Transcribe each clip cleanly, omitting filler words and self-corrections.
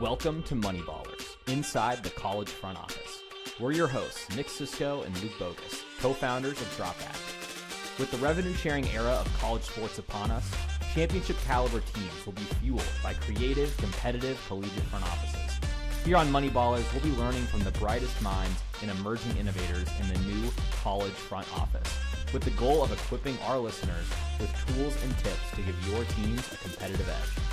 Welcome to Moneyballers, inside the college front office. We're your hosts, Nick Sisko and Luke Bogus, co-founders of Dropback. With the revenue-sharing era of college sports upon us, championship-caliber teams will be fueled by creative, competitive, collegiate front offices. Here on Moneyballers, we'll be learning from the brightest minds and emerging innovators in the new college front office, with the goal of equipping our listeners with tools and tips to give your teams a competitive edge.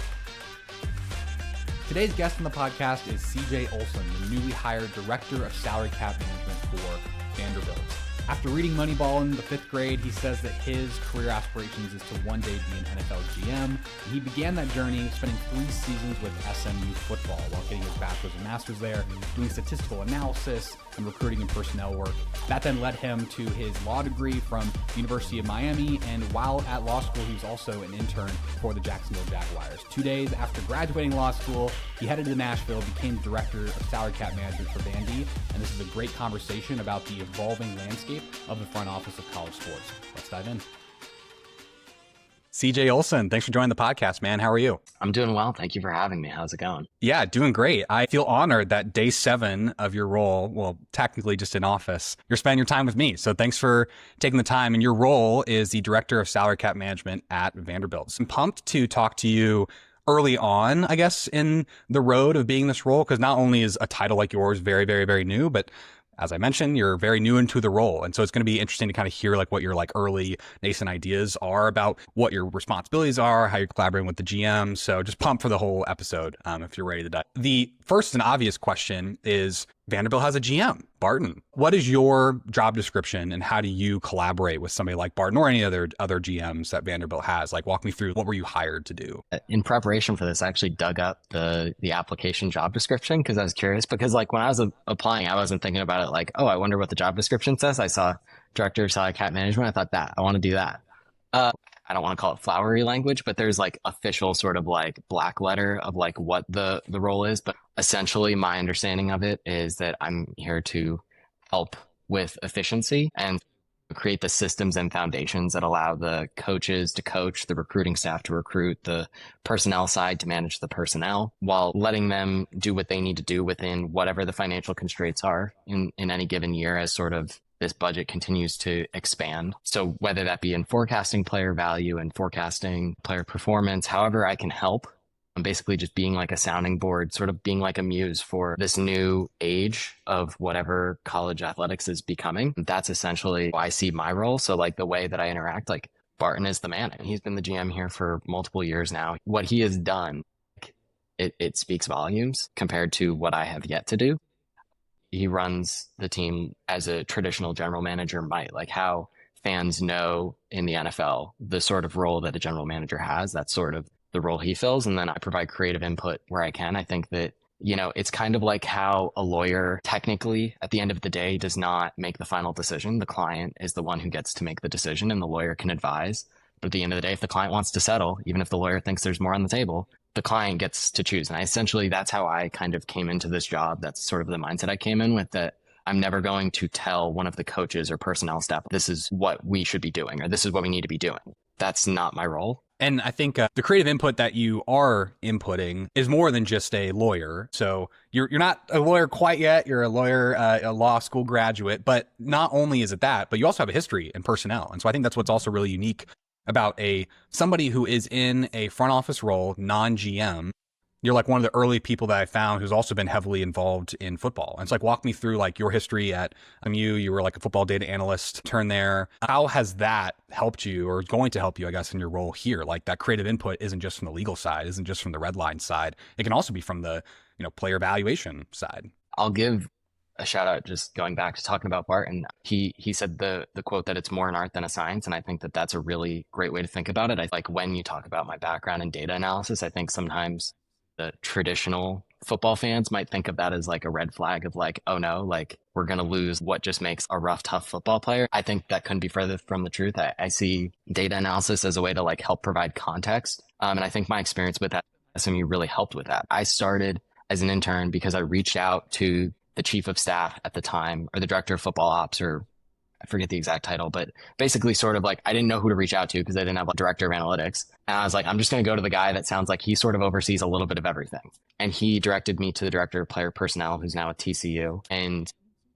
Today's guest on the podcast is CJ Olson, the newly hired Director of Salary Cap Management for Vanderbilt. After reading Moneyball in the 5th grade, he says that his career aspirations is to one day be an NFL GM. And he began that journey spending 3 seasons with SMU football while getting his bachelor's and master's there, doing statistical analysis and recruiting and personnel work. That then led him to his law degree from the University of Miami, and while at law school, he was also an intern for the Jacksonville Jaguars. 2 days after graduating law school, he headed to Nashville, became Director of Salary Cap Management for Vandy, and this is a great conversation about the evolving landscape of the front office of college sports. Let's dive in. CJ Olson, thanks for joining the podcast, man. How are you? I'm doing well. Thank you for having me. How's it going? Yeah, doing great. I feel honored that day 7 of your role, well, technically just in office, you're spending your time with me. So thanks for taking the time. And your role is the Director of Salary Cap Management at Vanderbilt. So I'm pumped to talk to you early on, I guess, in the road of being this role, because not only is a title like yours very, very, very new, but as I mentioned, you're very new into the role. And so it's going to be interesting to kind of hear like what your like early nascent ideas are about what your responsibilities are, how you're collaborating with the GM. So just pumped for the whole episode if you're ready to dive. The first and obvious question is Vanderbilt has a GM, Barton. What is your job description and how do you collaborate with somebody like Barton or any other GMs that Vanderbilt has? Like walk me through, what were you hired to do? In preparation for this, I actually dug up the application job description because I was curious, because like when I was applying, I wasn't thinking about it like, oh, I wonder what the job description says. I saw Director of Salary Cap Management. I thought I want to do that. I don't want to call it flowery language, but there's like official sort of like black letter of like what the role is. But essentially my understanding of it is that I'm here to help with efficiency and create the systems and foundations that allow the coaches to coach, the recruiting staff to recruit, the personnel side to manage the personnel, while letting them do what they need to do within whatever the financial constraints are in any given year as sort of this budget continues to expand. So whether that be in forecasting player value and forecasting player performance, however I can help, I'm basically just being like a sounding board, sort of being like a muse for this new age of whatever college athletics is becoming. That's essentially how I see my role. So like the way that I interact, like Barton is the man. And he's been the GM here for multiple years now. What he has done, it speaks volumes compared to what I have yet to do. He runs the team as a traditional general manager might, like how fans know in the NFL, the sort of role that a general manager has, that's sort of the role he fills. And then I provide creative input where I can. I think that, you know, it's kind of like how a lawyer technically at the end of the day does not make the final decision. The client is the one who gets to make the decision and the lawyer can advise. But at the end of the day, if the client wants to settle, even if the lawyer thinks there's more on the table, the client gets to choose. And essentially, that's how I kind of came into this job. That's sort of the mindset I came in with, that I'm never going to tell one of the coaches or personnel staff, this is what we should be doing, or this is what we need to be doing. That's not my role. And I think the creative input that you are inputting is more than just a lawyer. So you're not a lawyer quite yet. You're a lawyer, a law school graduate. But not only is it that, but you also have a history in personnel. And so I think that's what's also really unique about somebody who is in a front office role, non-GM. You're like one of the early people that I found who's also been heavily involved in football. And it's like, walk me through like your history at MU. You were like a football data analyst, turn there. How has that helped you, or is going to help you, I guess, in your role here? Like that creative input isn't just from the legal side, isn't just from the red line side. It can also be from the, player evaluation side. I'll give a shout out, just going back to talking about Barton. He said the quote that it's more an art than a science. And I think that that's a really great way to think about it. I like when you talk about my background in data analysis, I think sometimes the traditional football fans might think of that as like a red flag of like, oh no, like we're going to lose what just makes a rough, tough football player. I think that couldn't be further from the truth. I see data analysis as a way to like help provide context. And I think my experience with that SMU really helped with that. I started as an intern because I reached out to the chief of staff at the time, or the director of football ops, or I forget the exact title, but basically sort of like I didn't know who to reach out to because I didn't have a director of analytics. And I was like, I'm just going to go to the guy that sounds like he sort of oversees a little bit of everything. And he directed me to the director of player personnel, who's now at TCU. And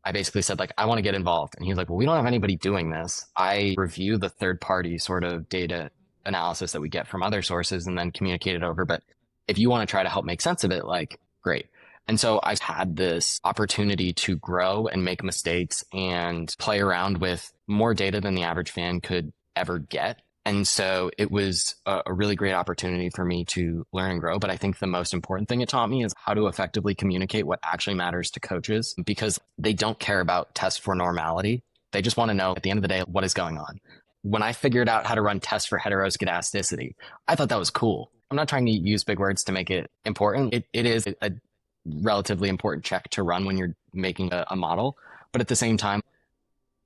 I basically said, like, I want to get involved. And he was like, well, we don't have anybody doing this. I review the third party sort of data analysis that we get from other sources and then communicate it over. But if you want to try to help make sense of it, like, great. And so I had this opportunity to grow and make mistakes and play around with more data than the average fan could ever get. And so it was a really great opportunity for me to learn and grow. But I think the most important thing it taught me is how to effectively communicate what actually matters to coaches, because they don't care about tests for normality. They just want to know at the end of the day, what is going on. When I figured out how to run tests for heteroscedasticity, I thought that was cool. I'm not trying to use big words to make it important. It is a relatively important check to run when you're making a model. But at the same time,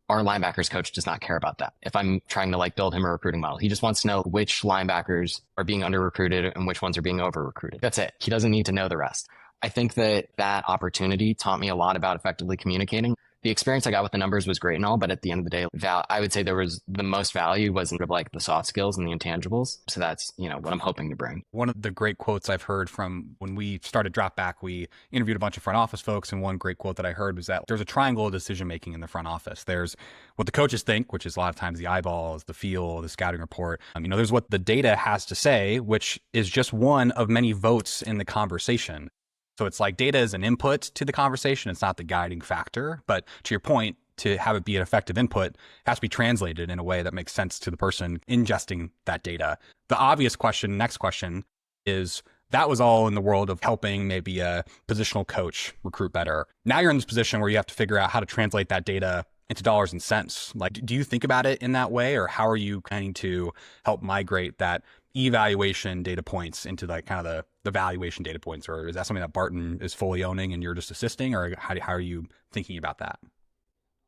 our linebackers coach does not care about that. If I'm trying to like build him a recruiting model, he just wants to know which linebackers are being under recruited and which ones are being over recruited. That's it. He doesn't need to know the rest. I think that opportunity taught me a lot about effectively communicating. The experience I got with the numbers was great and all, but at the end of the day, I would say there was the most value was in like the soft skills and the intangibles. So that's, what I'm hoping to bring. One of the great quotes I've heard from when we started Dropback, we interviewed a bunch of front office folks. And one great quote that I heard was that there's a triangle of decision making in the front office. There's what the coaches think, which is a lot of times the eyeballs, the feel, the scouting report. There's what the data has to say, which is just one of many votes in the conversation. So it's like data is an input to the conversation. It's not the guiding factor. But to your point, to have it be an effective input, it has to be translated in a way that makes sense to the person ingesting that data. The obvious question, next question, is that was all in the world of helping maybe a positional coach recruit better. Now you're in this position where you have to figure out how to translate that data into dollars and cents. Like, do you think about it in that way, or how are you going to help migrate that evaluation data points into like kind of the valuation data points? Or is that something that Barton is fully owning and you're just assisting, or how are you thinking about that?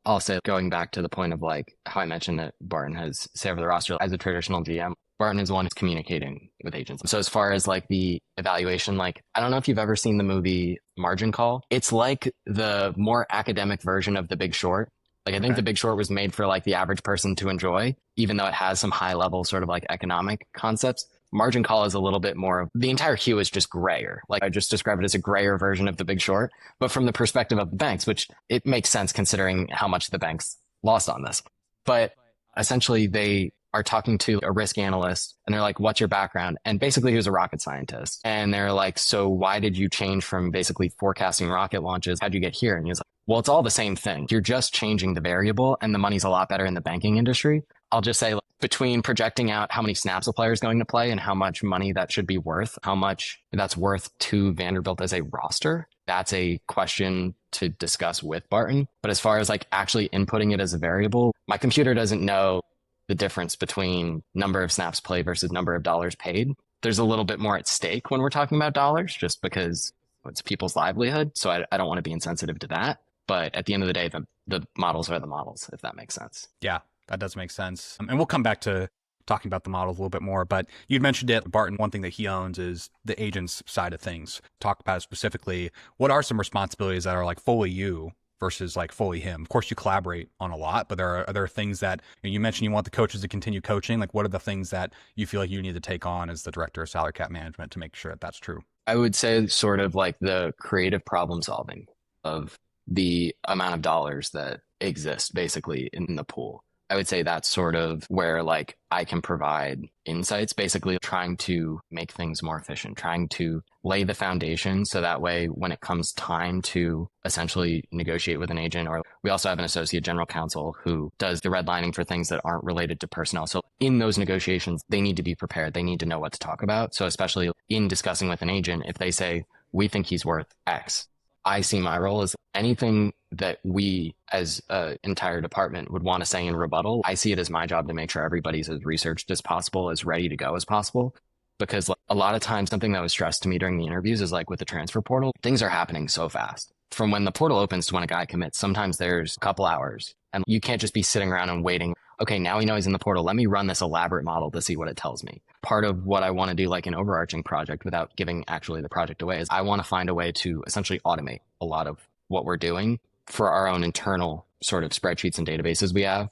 I'll say, going back to the point of like how I mentioned that Barton has say over the roster as a traditional GM, Barton is the one who's communicating with agents. So as far as like the evaluation, like, I don't know if you've ever seen the movie Margin Call. It's like the more academic version of The Big Short. Like, I think The Big Short was made for like the average person to enjoy, even though it has some high level sort of like economic concepts. Margin Call is a little bit more, the entire hue is just grayer. Like, I just described it as a grayer version of The Big Short, but from the perspective of the banks, which it makes sense considering how much the banks lost on this. But essentially they are talking to a risk analyst and they're like, what's your background? And basically he was a rocket scientist. And they're like, so why did you change from basically forecasting rocket launches? How'd you get here? And he was like, well, it's all the same thing. You're just changing the variable and the money's a lot better in the banking industry. I'll just say, between projecting out how many snaps a player is going to play and how much money that should be worth, how much that's worth to Vanderbilt as a roster, that's a question to discuss with Barton. But as far as like actually inputting it as a variable, my computer doesn't know the difference between number of snaps played versus number of dollars paid. There's a little bit more at stake when we're talking about dollars, just because it's people's livelihood. So I don't want to be insensitive to that. But at the end of the day, the models are the models, if that makes sense. Yeah, that does make sense. And we'll come back to talking about the models a little bit more, but you'd mentioned it, Barton, one thing that he owns is the agent's side of things. Talk about it specifically. What are some responsibilities that are like fully you versus like fully him? Of course, you collaborate on a lot, but are there things that you mentioned you want the coaches to continue coaching? Like, what are the things that you feel like you need to take on as the director of salary cap management to make sure that that's true? I would say sort of like the creative problem solving of the amount of dollars that exist basically in the pool. I would say that's sort of where like I can provide insights, basically trying to make things more efficient, trying to lay the foundation so that way when it comes time to essentially negotiate with an agent, or we also have an associate general counsel who does the redlining for things that aren't related to personnel. So in those negotiations, they need to be prepared. They need to know what to talk about. So especially in discussing with an agent, if they say, we think he's worth X, I see my role as anything that we as an entire department would want to say in rebuttal. I see it as my job to make sure everybody's as researched as possible, as ready to go as possible. Because a lot of times something that was stressed to me during the interviews is like with the transfer portal, things are happening so fast. From when the portal opens to when a guy commits, sometimes there's a couple hours and you can't just be sitting around and waiting. Okay, now we know he's in the portal. Let me run this elaborate model to see what it tells me. Part of what I want to do, like an overarching project without giving actually the project away, is I want to find a way to essentially automate a lot of what we're doing for our own internal sort of spreadsheets and databases we have.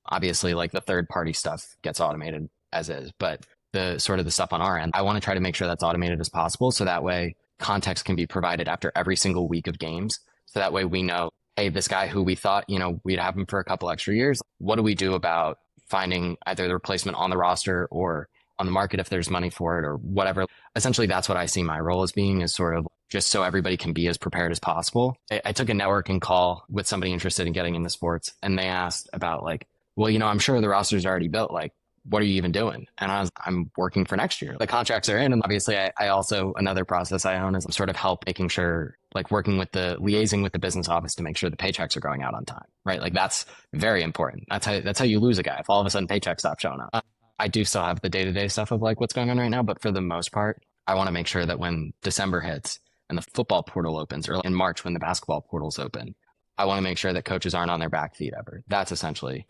Obviously, like the third party stuff gets automated as is, but the sort of the stuff on our end, I want to try to make sure that's automated as possible. So that way context can be provided after every single week of games. So that way we know, hey, this guy who we thought, we'd have him for a couple extra years. What do we do about finding either the replacement on the roster or on the market if there's money for it or whatever? Essentially, that's what I see my role as being, is sort of just so everybody can be as prepared as possible. I took a networking call with somebody interested in getting into sports, and they asked about like, well, I'm sure the roster's already built. Like, what are you even doing? And I'm working for next year. The contracts are in. And obviously I also, another process I own is sort of help making sure, like liaising with the business office to make sure the paychecks are going out on time, right? Like that's very important. That's how you lose a guy. If all of a sudden paychecks stop showing up. I do still have the day-to-day stuff of like what's going on right now, but for the most part, I want to make sure that when December hits and the football portal opens, or in March when the basketball portals open, I want to make sure that coaches aren't on their back feet ever. That's essentially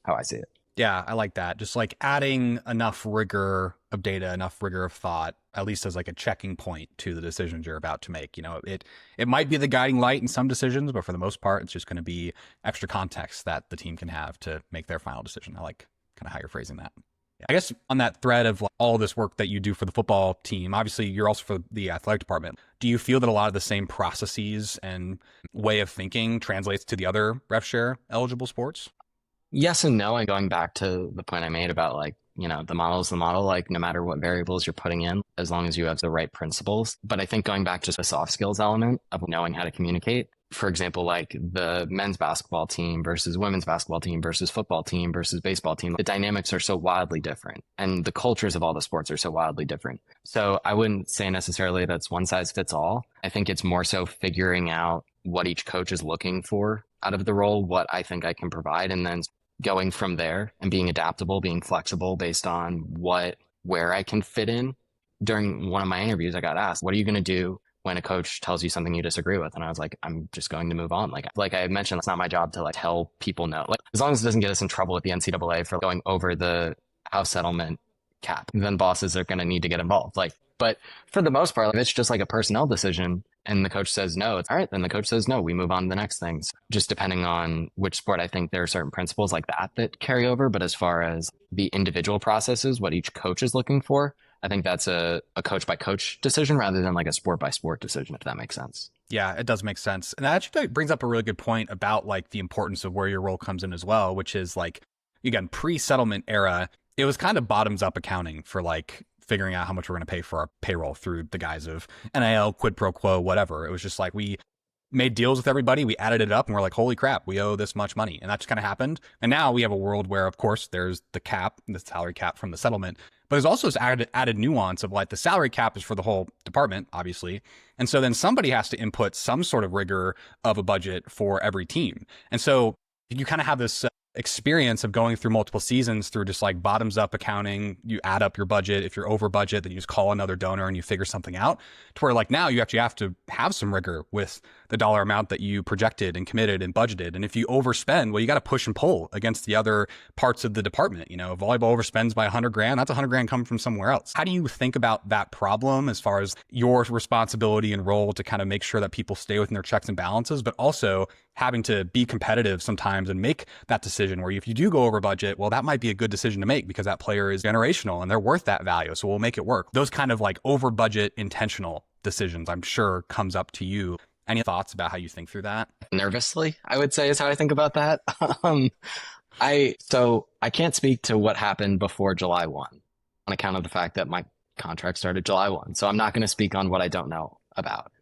how I see it. Yeah, I like that. Just like adding enough rigor of data, enough rigor of thought, at least as like a checking point to the decisions you're about to make. It might be the guiding light in some decisions, but for the most part, it's just going to be extra context that the team can have to make their final decision. I like kind of how you're phrasing that. I guess on that thread of like all this work that you do for the football team, obviously you're also for the athletic department. Do you feel that a lot of the same processes and way of thinking translates to the other rev-share eligible sports? Yes and no. And going back to the point I made about like, the model is the model, like no matter what variables you're putting in, as long as you have the right principles. But I think going back to the soft skills element of knowing how to communicate, for example, like the men's basketball team versus women's basketball team versus football team versus baseball team, the dynamics are so wildly different and the cultures of all the sports are so wildly different. So I wouldn't say necessarily that's one size fits all. I think it's more so figuring out what each coach is looking for out of the role, what I think I can provide, and then going from there and being adaptable, being flexible based on where I can fit in. During one of my interviews, I got asked, what are you going to do when a coach tells you something you disagree with? And I was like, I'm just going to move on. Like I mentioned, it's not my job to like tell people no. Like as long as it doesn't get us in trouble with the NCAA for going over the house settlement cap, then bosses are going to need to get involved. But for the most part, if it's just like a personnel decision and the coach says no, it's all right. Then the coach says no, we move on to the next things. Just depending on which sport, I think there are certain principles like that carry over. But as far as the individual processes, what each coach is looking for, I think that's a coach by coach decision rather than like a sport by sport decision, if that makes sense. Yeah, it does make sense. And that actually brings up a really good point about like the importance of where your role comes in as well, which is like, again, pre-settlement era, it was kind of bottoms up accounting for like figuring out how much we're going to pay for our payroll through the guise of NIL, quid pro quo, whatever. It was just like we made deals with everybody, we added it up, and we're like, holy crap, we owe this much money. And that just kind of happened. And now we have a world where, of course, there's the cap, the salary cap from the settlement, but there's also this added nuance of like the salary cap is for the whole department, obviously. And so then somebody has to input some sort of rigor of a budget for every team. And so you kind of have this experience of going through multiple seasons through just like bottoms up accounting. You add up your budget. If you're over budget, then you just call another donor and you figure something out, to where like now you actually have to have some rigor with the dollar amount that you projected and committed and budgeted. And if you overspend, well, you got to push and pull against the other parts of the department. If volleyball overspends by $100,000, that's $100,000 coming from somewhere else. How do you think about that problem as far as your responsibility and role to kind of make sure that people stay within their checks and balances, but also having to be competitive sometimes and make that decision where if you do go over budget, well, that might be a good decision to make because that player is generational and they're worth that value. So we'll make it work. Those kind of like over budget intentional decisions, I'm sure comes up to you. Any thoughts about how you think through that? Nervously, I would say, is how I think about that. I can't speak to what happened before July 1 on account of the fact that my contract started July 1. So I'm not going to speak on what I don't know about.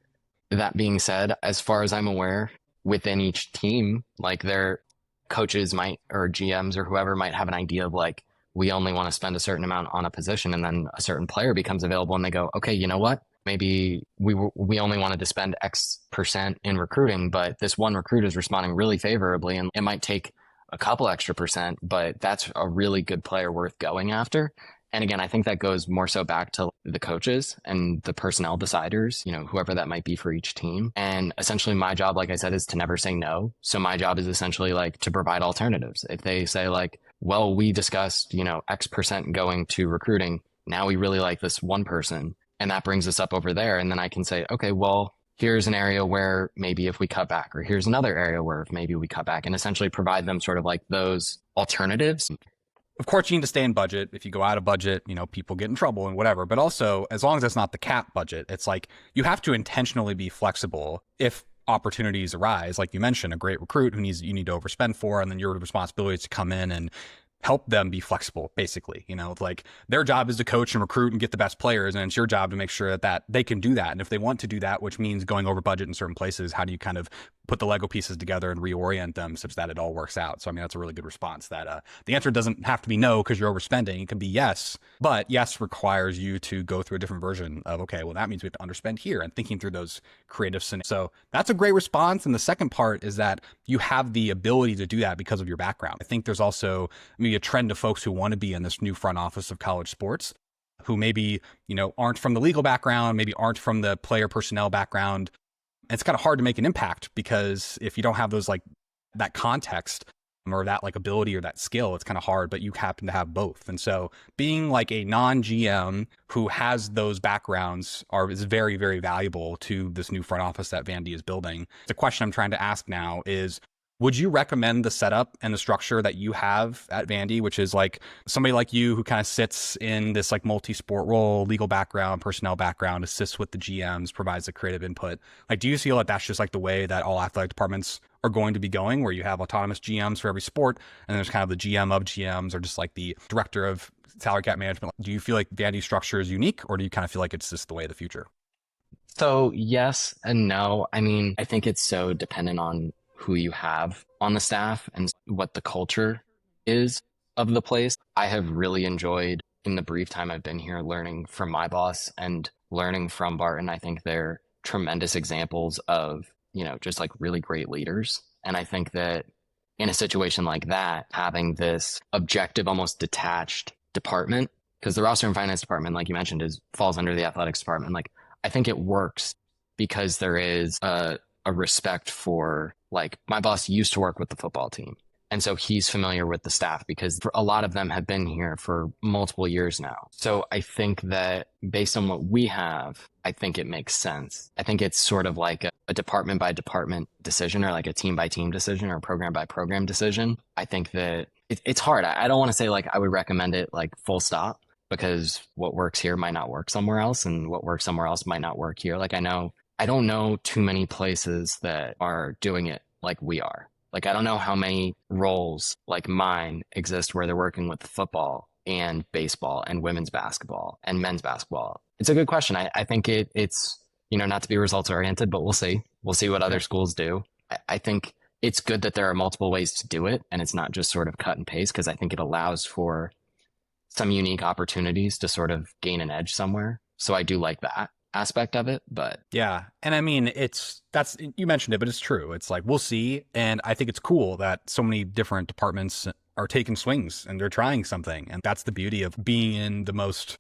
That being said, as far as I'm aware, within each team, like their coaches might, or GMs or whoever might have an idea of like, we only want to spend a certain amount on a position, and then a certain player becomes available and they go, okay, you know what? Maybe we only wanted to spend X% in recruiting, but this one recruit is responding really favorably, and it might take a couple extra percent, but that's a really good player worth going after. And again, I think that goes more so back to the coaches and the personnel deciders, whoever that might be for each team. And essentially my job, like I said, is to never say no. So my job is essentially like to provide alternatives. If they say like, well, we discussed, X% going to recruiting. Now we really like this one person, and that brings us up over there. And then I can say, okay, well, here's an area where maybe if we cut back, or here's another area where maybe we cut back, and essentially provide them sort of like those alternatives. Of course, you need to stay in budget. If you go out of budget, people get in trouble and whatever. But also, as long as it's not the cap budget, it's like you have to intentionally be flexible if opportunities arise. Like you mentioned, a great recruit you need to overspend for, and then your responsibility is to come in and help them be flexible, basically. Like their job is to coach and recruit and get the best players, and it's your job to make sure that they can do that. And if they want to do that, which means going over budget in certain places, how do you kind of put the Lego pieces together and reorient them such that it all works out? So, I mean, that's a really good response. That the answer doesn't have to be no because you're overspending. It can be yes, but yes requires you to go through a different version of, okay, well, that means we have to underspend here, and thinking through those creative scenarios. So that's a great response. And the second part is that you have the ability to do that because of your background. I think there's also maybe a trend of folks who want to be in this new front office of college sports who maybe, aren't from the legal background, maybe aren't from the player personnel background. It's kind of hard to make an impact because if you don't have those, like that context or that like ability or that skill, it's kind of hard, but you happen to have both. And so being like a non-GM who has those backgrounds is very, very valuable to this new front office that Vandy is building. The question I'm trying to ask now is, would you recommend the setup and the structure that you have at Vandy, which is like somebody like you who kind of sits in this like multi-sport role, legal background, personnel background, assists with the GMs, provides the creative input? Like, do you feel that that's just like the way that all athletic departments are going to be going, where you have autonomous GMs for every sport, and there's kind of the GM of GMs, or just like the director of salary cap management? Do you feel like Vandy's structure is unique, or do you kind of feel like it's just the way of the future? So yes and no. I mean, I think it's so dependent on who you have on the staff and what the culture is of the place. I have really enjoyed, in the brief time I've been here, learning from my boss and learning from Barton. I think they're tremendous examples of, just like really great leaders. And I think that in a situation like that, having this objective, almost detached department, because the roster and finance department, like you mentioned, falls under the athletics department. Like, I think it works because there is a respect for, like, my boss used to work with the football team. And so he's familiar with the staff because a lot of them have been here for multiple years now. So I think that based on what we have, I think it makes sense. I think it's sort of like a department by department decision, or like a team by team decision, or a program by program decision. I think that it's hard. I don't want to say like I would recommend it like full stop, because what works here might not work somewhere else, and what works somewhere else might not work here. Like, I don't know too many places that are doing it like we are. Like, I don't know how many roles like mine exist where they're working with football and baseball and women's basketball and men's basketball. It's a good question. I think it's, not to be results oriented, but we'll see. We'll see what other schools do. I think it's good that there are multiple ways to do it, and it's not just sort of cut and paste, because I think it allows for some unique opportunities to sort of gain an edge somewhere. So I do like that aspect of it. But yeah, and I mean, that's you mentioned it, but it's true. It's like, we'll see. And I think it's cool that so many different departments are taking swings and they're trying something, and that's the beauty of being in the most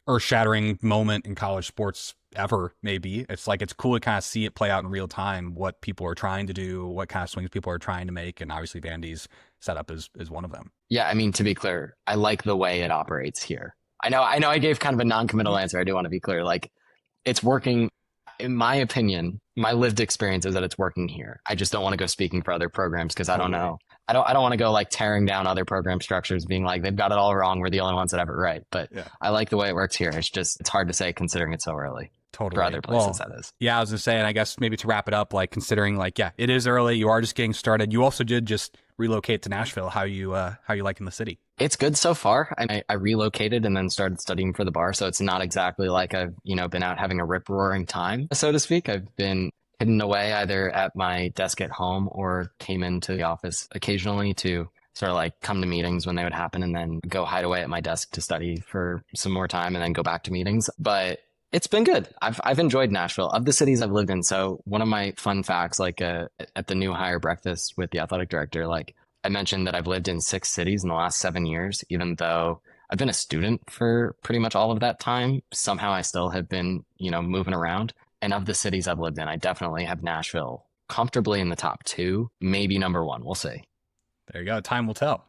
earth-shattering moment in college sports ever. Maybe it's like, it's cool to kind of see it play out in real time, what people are trying to do, what kind of swings people are trying to make, and obviously Vandy's setup is one of them. Yeah, I mean, to be clear, I like the way it operates here. I know I gave kind of a non-committal answer. I do want to be clear. Like, it's working, in my opinion. My lived experience is that it's working here. I just don't want to go speaking for other programs, because I don't know. I don't want to go like tearing down other program structures, being like, they've got it all wrong, we're the only ones that have it right. But yeah, I like the way it works here. It's hard to say considering it's so early. Totally. For other places, that is. Yeah, I was gonna say, and I guess maybe to wrap it up, like, considering like, yeah, it is early. You are just getting started. You also did just relocate to Nashville. How you liking the city? It's good so far. I relocated and then started studying for the bar, so it's not exactly like I've been out having a rip roaring time, so to speak. I've been hidden away either at my desk at home or came into the office occasionally to sort of like come to meetings when they would happen, and then go hide away at my desk to study for some more time and then go back to meetings. But it's been good. I've enjoyed Nashville. Of the cities I've lived in, so one of my fun facts, like at the new hire breakfast with the athletic director, like, I mentioned that I've lived in 6 cities in the last 7 years, even though I've been a student for pretty much all of that time. Somehow I still have been, moving around. And of the cities I've lived in, I definitely have Nashville comfortably in the top 2, maybe number 1. We'll see. There you go. Time will tell.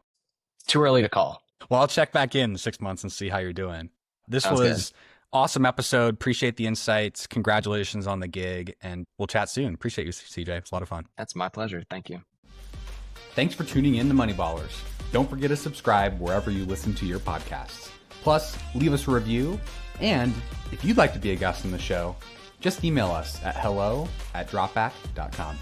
Too early to call. Well, I'll check back in 6 months and see how you're doing. This Sounds was good. Awesome episode. Appreciate the insights. Congratulations on the gig, and we'll chat soon. Appreciate you, CJ. It's a lot of fun. That's my pleasure. Thank you. Thanks for tuning in to Moneyballers. Don't forget to subscribe wherever you listen to your podcasts. Plus, leave us a review. And if you'd like to be a guest on the show, just email us at hello@dropback.com.